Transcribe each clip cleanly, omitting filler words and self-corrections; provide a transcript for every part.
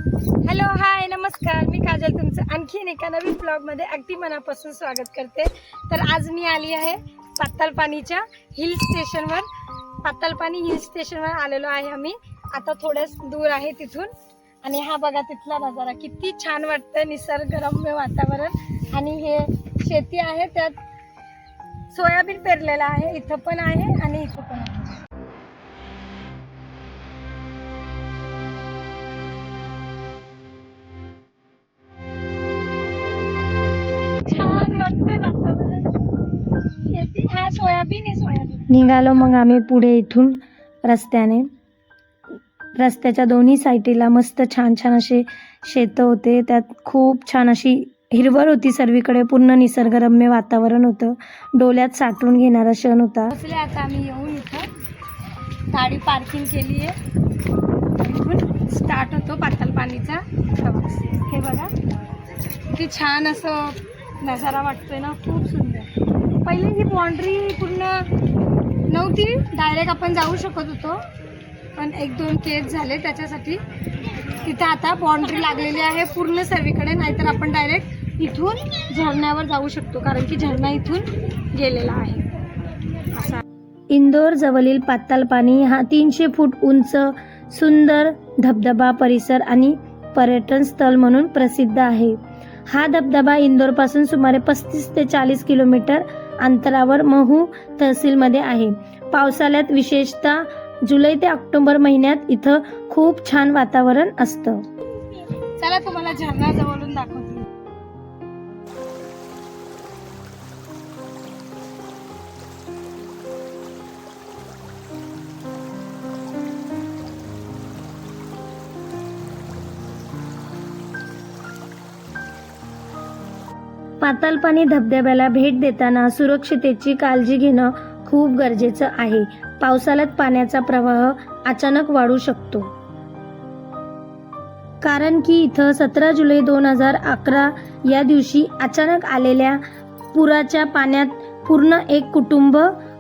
Hello hi नमस्कार, मी काजल तुमचं आणखीन एका नवीन ब्लॉगमध्ये अगदी मनापासून स्वागत करते। तर आज मी आली आहे पातालपानीच्या हिल स्टेशनवर। पातालपानी हिल स्टेशनवर आलेलो आहे आम्ही। आता थोडंच दूर आहे तिथून आणि हा बघा तिथला नजारा किती छान वाटतं, निसर्गरम्य वातावरण। आणि हे शेती आहे, त्यात सोयाबीन पेरलेलं आहे, इथं पण आहे आणि इथं पण आहे। निघालो मग आम्ही पुढे इथून रस्त्याने। रस्त्याच्या दोन्ही साईडला मस्त छान छान असे शेत होते, त्यात खूप छान अशी हिरवळ होती सर्वीकडे, पूर्ण निसर्गरम्य वातावरण होतं, डोळ्यात साठवून घेणारा क्षण होता। आता आम्ही येऊन इथं गाडी पार्किंग केली आहे, इथून स्टार्ट होतो पातालपानीचा प्रवास। हे बघा किती छान असं नजारा वाटतोय ना, खूप सुंदर। पहिले ही बाउंड्री पूर्ण नव्हती, डायरेक्ट आपण जाऊ शकत होतो, पण एक दोन केस झाले त्याच्यासाठी तिथे आता बाउंड्री लागलेली आहे पूर्ण सर्वीकडे, नाहीतर आपण डायरेक्ट इथून झरण्यावर जाऊ शकतो, कारण की झरणा इथून गेलेला आहे असा। इंदोर जवळील पातालपानी हा 300 फूट उंच सुंदर धबधबा परिसर आणि पर्यटन स्थळ म्हणून प्रसिद्ध आहे। हा धबधबा इंदोरपासून सुमारे 35 ते 40 किलोमीटर अंतरावर महू तहसीलमध्ये आहे। पावसाळ्यात विशेषतः जुलै ते ऑक्टोबर महिन्यात इथं खूप छान वातावरण असतं। चला तुम्हाला झरणा जवळून दाखवते। पातालपानी धबधब्याला भेट देताना सुरक्षितेची काळजी घेणं खूप गरजेचं आहे। पावसाळ्यात पाण्याचा प्रवाह अचानक वाढू शकतो, कारण की इथं 17 जुलै 2011 या दिवशी अचानक आलेल्या पुराच्या पाण्यात पूर्ण एक कुटुंब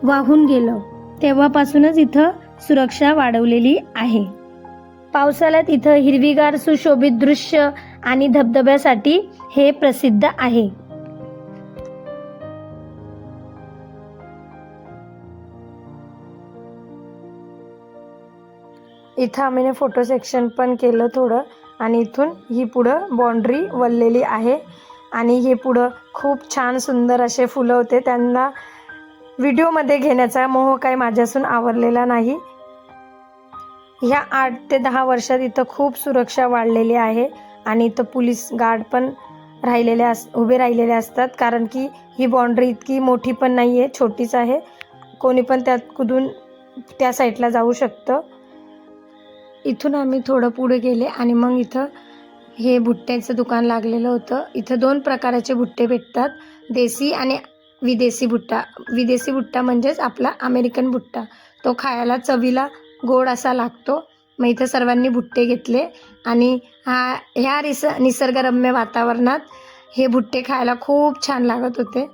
वाहून गेलं। तेव्हापासूनच इथं सुरक्षा वाढवलेली आहे। पावसाळ्यात इथं हिरवीगार सुशोभित दृश्य आणि धबधब्यासाठी हे प्रसिद्ध आहे। इथं आम्ही फोटो सेक्शन पण केलं थोडं, आणि इथून ही पुढं बाउंड्री वळलेली आहे आणि हे पुढं खूप छान सुंदर असे फुलं होते, त्यांना व्हिडिओमध्ये घेण्याचा मोह काही माझ्यासून आवरलेला नाही। ह्या 8 ते 10 वर्षात इथं खूप सुरक्षा वाढलेली आहे आणि इथं पोलीस गार्ड पण उभे राहिलेले असतात, कारण की ही बाउंड्री इतकी मोठी पण नाही आहे, छोटीच आहे, कोणी पण त्यात कुदून त्या साईडला जाऊ शकतं। इथून आम्ही थोडं पुढे गेले आणि मग इथं हे भुट्ट्याचं दुकान लागलेलं होतं। इथं 2 प्रकारचे भुट्टे भेटतात, देसी आणि विदेशी भुट्टा। विदेशी भुट्टा म्हणजेच आपला अमेरिकन भुट्टा, तो खायला चवीला गोड असा लागतो। मग इथं सर्वांनी भुट्टे घेतले आणि ह्या निसर्गरम्य वातावरणात हे भुट्टे खायला खूप छान लागत होते।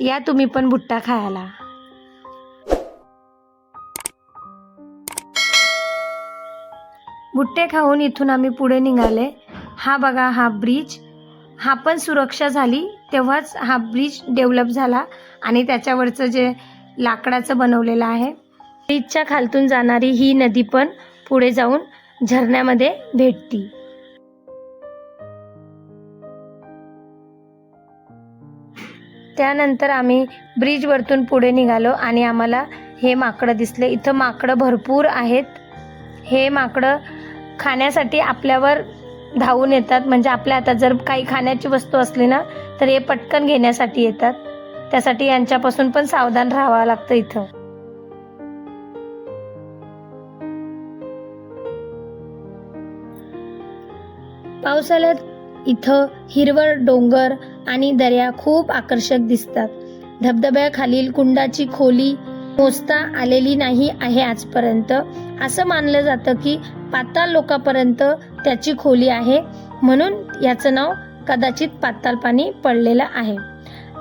या तुम्ही पण भुट्टा खायला। भुट्टे खाऊन इथून आम्ही पुढे निघाले। हा बघा हा ब्रिज, हा पण सुरक्षा झाली तेव्हाच हा ब्रिज डेव्हलप झाला आणि त्याच्यावरचं जे लाकडाचं बनवलेलं आहे, ब्रिजच्या खालतून जाणारी ही नदी पण पुढे जाऊन झरण्यामध्ये भेटती। त्यानंतर आम्ही ब्रिजवरतून पुढे निघालो आणि आम्हाला हे माकडं दिसले। इथं माकडं भरपूर आहेत। हे माकडं खाण्यासाठी आपल्यावर धावून येतात, म्हणजे आपल्या हातात जर काही खाण्याची वस्तू असली ना तर हे पटकन घेण्यासाठी येतात, त्यासाठी यांच्यापासून पण सावधान राहावं लागतं। इथं पावसाळ्यात इथं हिरवळ डोंगर आणि दऱ्या खूप आकर्षक दिसतात। धबधब्याखालील कुंडाची खोली मोजता आलेली नाही आहे आजपर्यंत। असं मानलं जातं की पाताल लोकांपर्यंत त्याची खोली आहे, म्हणून याचं नाव कदाचित पातालपानी पडलेलं आहे।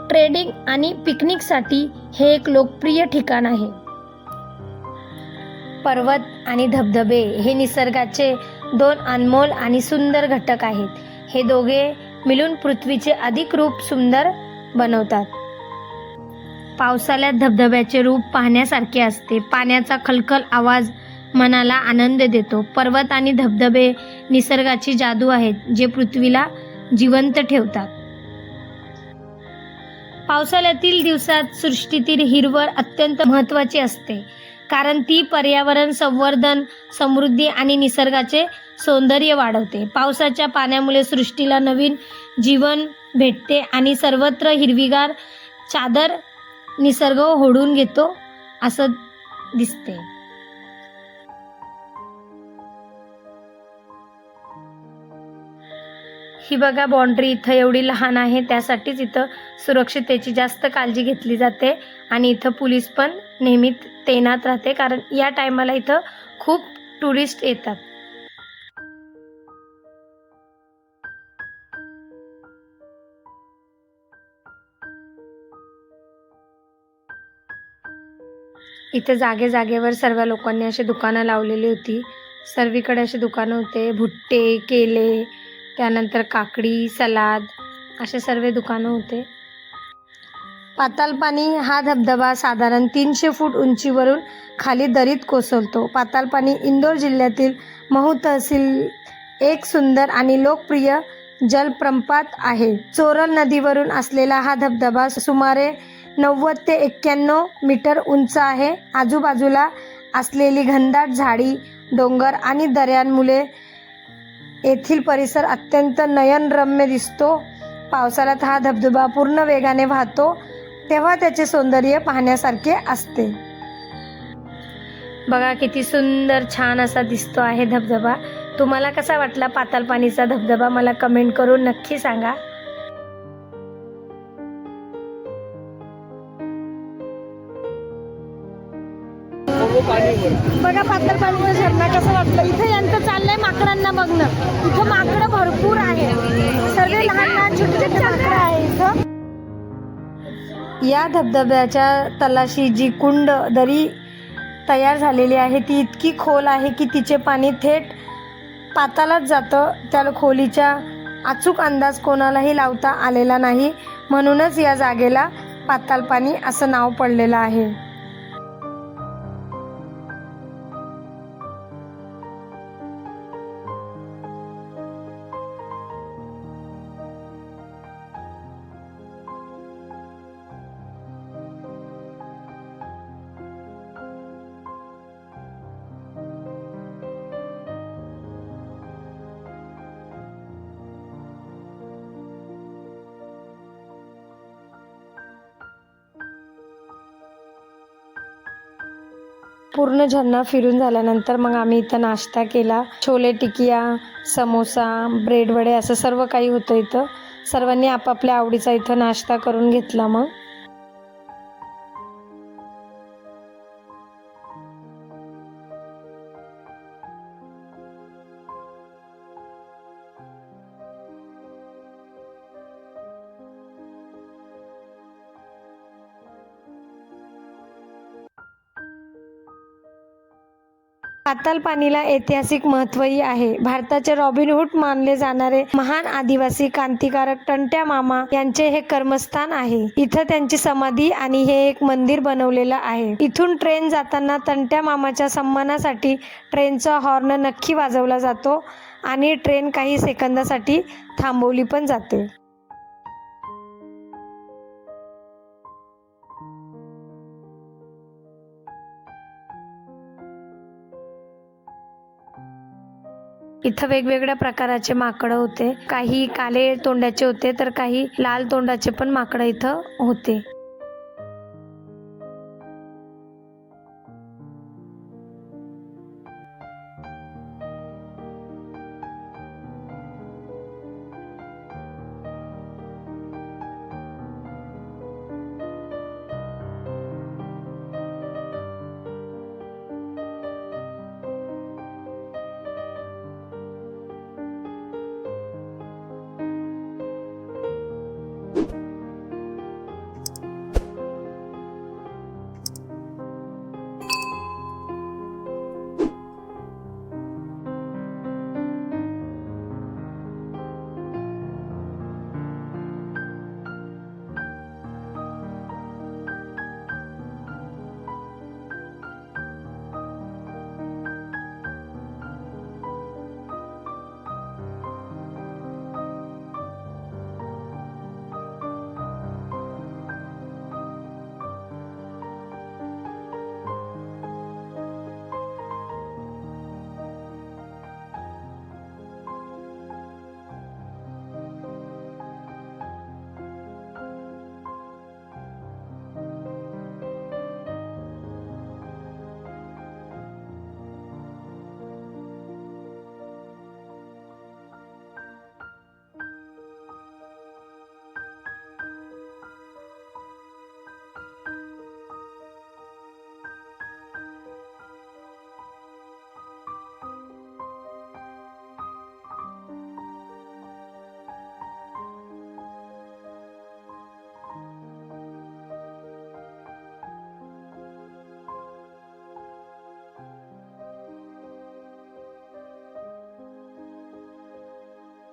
ट्रेडिंग आणि पिकनिकसाठी हे एक लोकप्रिय ठिकाण आहे। पर्वत आणि धबधबे हे निसर्गाचे दोन अनमोल आणि सुंदर घटक आहेत. हे दोघे मिळून पृथ्वीचे अधिक रूप सुंदर बनवतात. पावसाळ्यात धबधब्याचे रूप पाहण्यासारखे असते. पाण्याचा खलखल आवाज मनाला आनंद देतो. पर्वत आणि धबधबे निसर्गाची जादू आहेत, जे पृथ्वीला जिवंत ठेवतात. पावसाळ्यातील दिवसात सृष्टीतील हिरवळ अत्यंत महत्त्वाची असते, कारण ती पर्यावरण संवर्धन, समृद्धी आणि निसर्गाचे सौंदर्य वाढवते. पावसाच्या पाण्यामुळे सृष्टीला नवीन जीवन भेटते आणि सर्वत्र हिरवीगार चादर निसर्ग ओढून घेतो असं दिसते. ही बघा बाउंड्री इथं एवढी लहान आहे, त्यासाठीच इथं सुरक्षिततेची जास्त काळजी घेतली जाते आणि इथं पोलीस पण नेहमी तैनात राहते, कारण या टायमाला इथं खूप टुरिस्ट येतात. इथे जागेवर सर्व लोकांनी अशी दुकानं लावलेली होती. सर्वीकडे अशी दुकानं होते. भुट्टे, केले, त्यानंतर काकडी, सलाद असे सर्व दुकानं होते. पातालपानी हा धबधबा साधारण 300 फूट उंचीवरून खाली दरीत कोसळतो. पातालपानी इंदोर जिल्ह्यातील महू तहसील एक सुंदर आणि लोकप्रिय जलप्रपात आहे. चोरल नदीवरून असलेला हा धबधबा सुमारे 90 ते 91 मीटर उंच आहे. आजूबाजूला असलेली घनदाट झाडी, डोंगर आणि दऱ्यांमुळे येथील परिसर अत्यंत नयनरम्य दिसतो. पावसाळ्यात हा धबधबा पूर्ण वेगाने वाहतो, तेव्हा त्याचे सौंदर्य पाहण्यासारखे असते. बघा किती सुंदर छान असा दिसतो आहे धबधबा. तुम्हाला कसा वाटला पातालपानीचा धबधबा मला कमेंट करून नक्की सांगा. बघा पातालपानीचा झरणा कसा वाटलं. इथं यांचं चाललंय माकडांना बघणं. इथं माकडं भरपूर आहे, सर्व लहान लहान छोटे छोटे माकडं आहे इथं. या धबधब्याच्या तलाशी जी कुंड दरी तयार झालेली आहे ती इतकी खोल आहे की तिचे पाणी थेट पातालात जातं. त्या खोलीचा अचूक अंदाज कोणालाही लावता आलेला नाही, म्हणूनच या जागेला पातालपानी असं नाव पडलेलं आहे. पूर्ण झरणा फिरून झाल्यानंतर मग आम्ही इथं नाश्ता केला. छोले टिकिया, समोसा, ब्रेड वडे असं सर्व काही होतं इथं. सर्वांनी आपापल्या आवडीचा इथं नाश्ता करून घेतला. मग पातालपानीला ऐतिहासिक महत्त्वही आहे. भारताचे रॉबिनहूड मानले जाणारे महान आदिवासी क्रांतिकारक टंट्या मामा यांचे हे कर्मस्थान आहे. इथं त्यांची समाधी आणि हे एक मंदिर बनवलेलं आहे. इथून ट्रेन जाताना टंट्या मामाच्या सन्मानासाठी ट्रेनचा हॉर्न नक्की वाजवला जातो आणि ट्रेन काही सेकंदासाठी थांबवली पण जाते. इथं वेगवेगळ्या प्रकाराचे माकडं होते. काही काळे तोंडाचे होते तर काही लाल तोंडाचे पण माकडं इथं होते.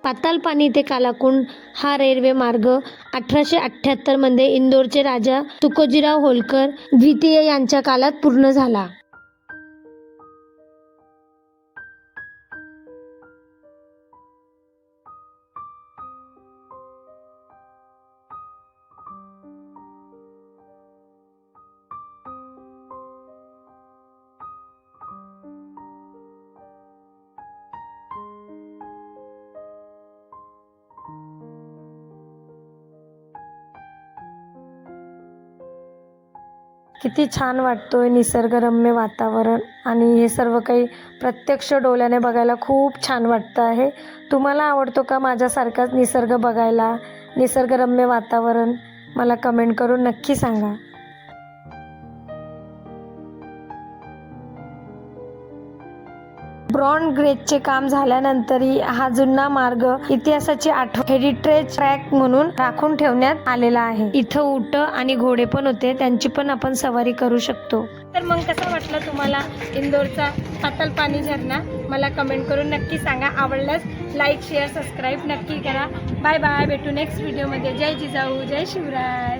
पातालपानी ते कालाकुंड हा रेल्वे मार्ग 1878 मध्ये इंदोरचे राजा तुकोजीराव होलकर द्वितीय यांच्या काळात पूर्ण झाला. किती छान वाटतोय निसर्गरम्य वातावरण आणि हे सर्व काही प्रत्यक्ष डोळ्याने बघायला खूप छान वाटतं आहे. तुम्हाला आवडतो का माझ्यासारखाच निसर्ग बघायला, निसर्गरम्य वातावरण? मला कमेंट करून नक्की सांगा. ब्रॉन्झ गेजचे काम झाल्यानंतरही हा जुना मार्ग इतिहासाची आठवण हेरिटेज ट्रॅक म्हणून राखून ठेवण्यात आलेला आहे. इथं उंट आणि घोडे पण होते, त्यांची पण आपण सवारी करू शकतो. तर मग कसा वाटला तुम्हाला इंदोरचा पातालपानी झरणा? मला कमेंट करून नक्की सांगा. आवडल्यास लाईक, शेअर, सबस्क्राईब नक्की करा. Bye bye. भेटू नेक्स्ट व्हिडिओमध्ये. जय जिजाऊ, जय शिवराय.